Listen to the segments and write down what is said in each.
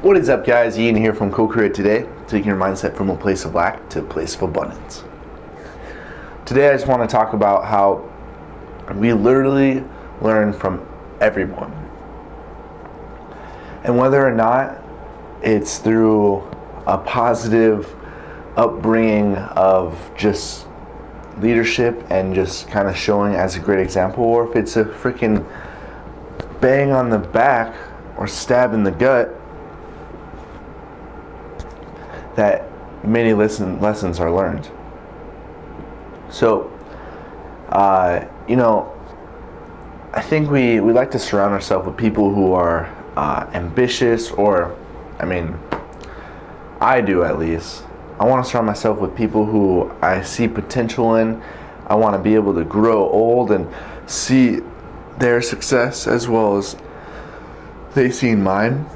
What is up, guys? Ian here from Co-Create Today, taking your mindset from a place of lack to a place of abundance. Today I just want to talk about how we literally learn from everyone. And whether or not it's through a positive upbringing of just leadership and just kind of showing as a great example, or if it's a freaking bang on the back or stab in the gut, that many lessons are learned. So, I think we like to surround ourselves with people who are ambitious, or, I do at least. I want to surround myself with people who I see potential in. I want to be able to grow old and see their success as well as they see mine.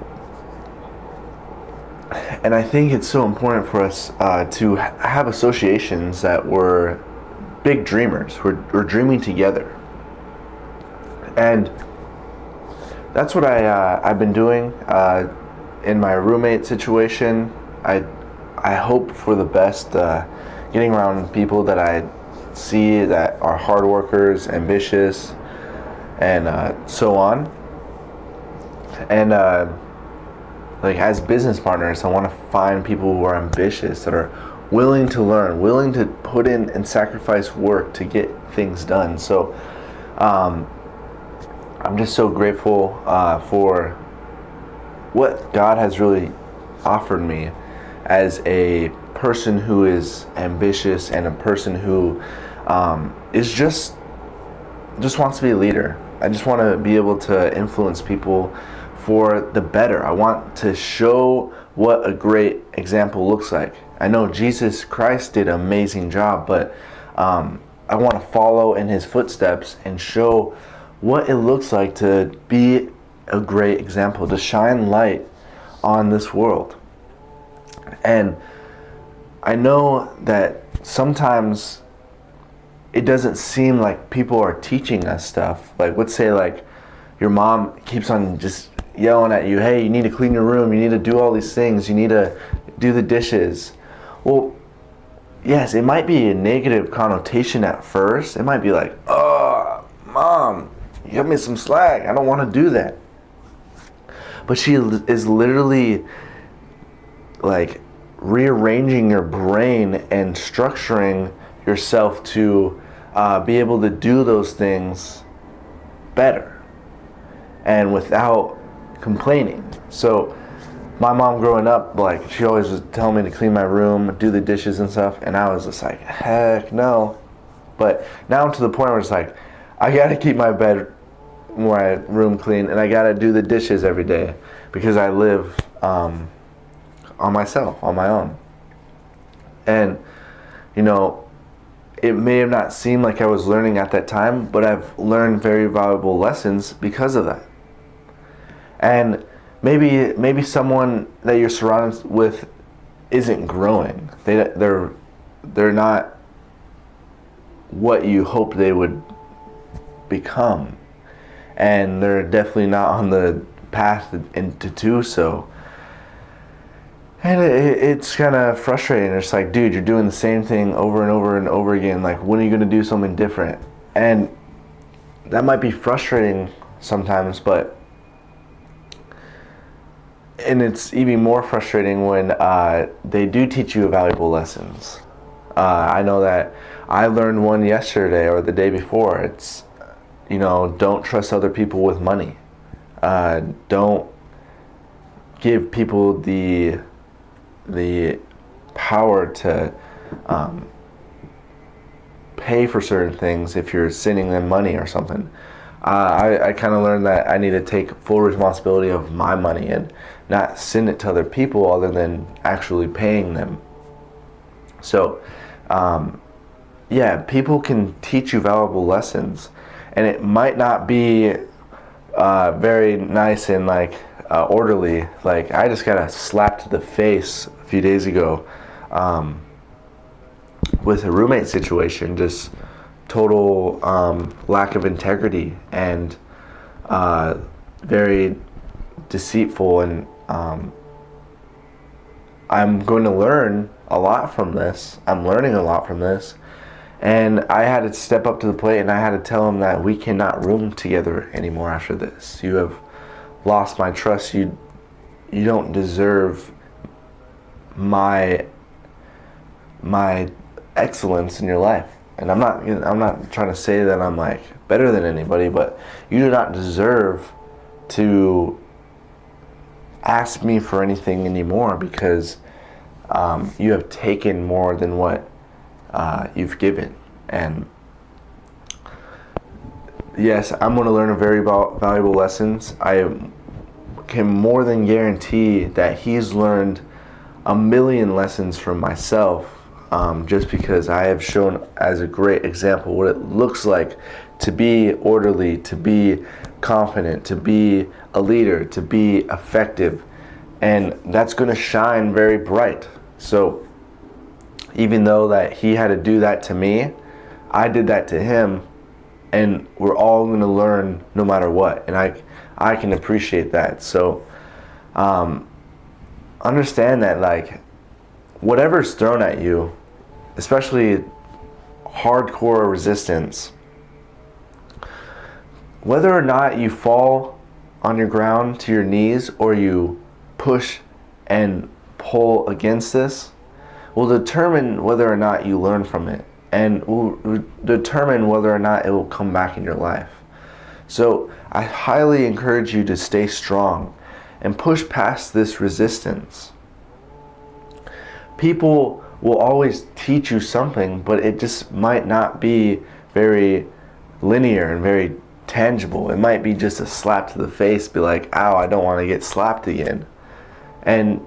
And I think it's so important for us to have associations that we're big dreamers. We're dreaming together. And that's what I've been doing in my roommate situation. I hope for the best, getting around people that I see that are hard workers, ambitious, and so on. And like as business partners, I want to find people who are ambitious, that are willing to learn, willing to put in and sacrifice work to get things done. So I'm just so grateful for what God has really offered me as a person who is ambitious and a person who is just wants to be a leader. I just want to be able to influence people for the better. I want to show what a great example looks like. I know Jesus Christ did an amazing job, but I want to follow in his footsteps and show what it looks like to be a great example, to shine light on this world. And I know that sometimes it doesn't seem like people are teaching us stuff. Like, let's say like your mom keeps on just yelling at you, hey, you need to clean your room, you need to do all these things, you need to do the dishes. Well, yes, it might be a negative connotation at first. It might be like, oh, mom, you give me some slack, I don't want to do that. But she is literally like rearranging your brain and structuring yourself to be able to do those things better and without complaining. So my mom growing up, like, she always was telling me to clean my room, do the dishes and stuff, and I was just like, heck no. But now I'm to the point where it's like, I gotta keep my room clean, and I gotta do the dishes every day because I live on my own. And it may have not seemed like I was learning at that time, but I've learned very valuable lessons because of that. And maybe someone that you're surrounded with isn't growing. They're not what you hope they would become, and they're definitely not on the path to do so. And it's kind of frustrating. It's like, dude, you're doing the same thing over and over and over again. Like, when are you going to do something different? And that might be frustrating sometimes, and it's even more frustrating when they do teach you valuable lessons. I know that I learned one yesterday or the day before. It's, don't trust other people with money. Don't give people the power to pay for certain things if you're sending them money or something. I kind of learned that I need to take full responsibility of my money and not send it to other people other than actually paying them. So, people can teach you valuable lessons, and it might not be very nice and orderly. Like, I just got a slap to the face a few days ago with a roommate situation, just total lack of integrity and very deceitful and I'm going to learn a lot from this. I'm learning a lot from this. And I had to step up to the plate, and I had to tell him that we cannot room together anymore after this. You have lost my trust. You don't deserve my excellence in your life. And I'm not trying to say that I'm like better than anybody, but you do not deserve to ask me for anything anymore, because you have taken more than what you've given. And yes, I'm going to learn a very valuable lessons. I can more than guarantee that he's learned a million lessons from myself, just because I have shown as a great example what it looks like to be orderly, to be confident, to be a leader, to be effective. And that's going to shine very bright. So even though that he had to do that to me, I did that to him, and we're all going to learn no matter what. And I can appreciate that. So understand that, like, whatever's thrown at you, especially hardcore resistance, whether or not you fall on your ground to your knees or you push and pull against this, will determine whether or not you learn from it, and will determine whether or not it will come back in your life. So I highly encourage you to stay strong and push past this resistance. People will always teach you something, but it just might not be very linear and very tangible. It might be just a slap to the face, be like, ow, I don't want to get slapped again. And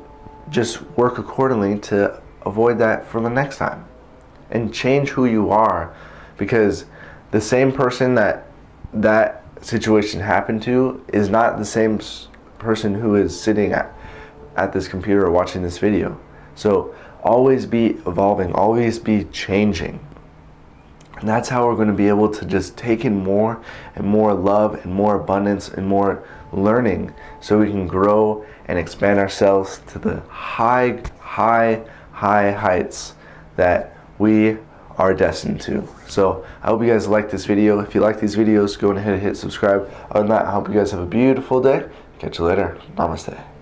just work accordingly to avoid that for the next time. And change who you are, because the same person that situation happened to is not the same person who is sitting at this computer or watching this video. So always be evolving, always be changing. And that's how we're going to be able to just take in more and more love and more abundance and more learning, so we can grow and expand ourselves to the high heights that we are destined to. So I hope you guys like this video. If you like these videos, go ahead and hit subscribe. Other than that, I hope you guys have a beautiful day. Catch you later. Namaste.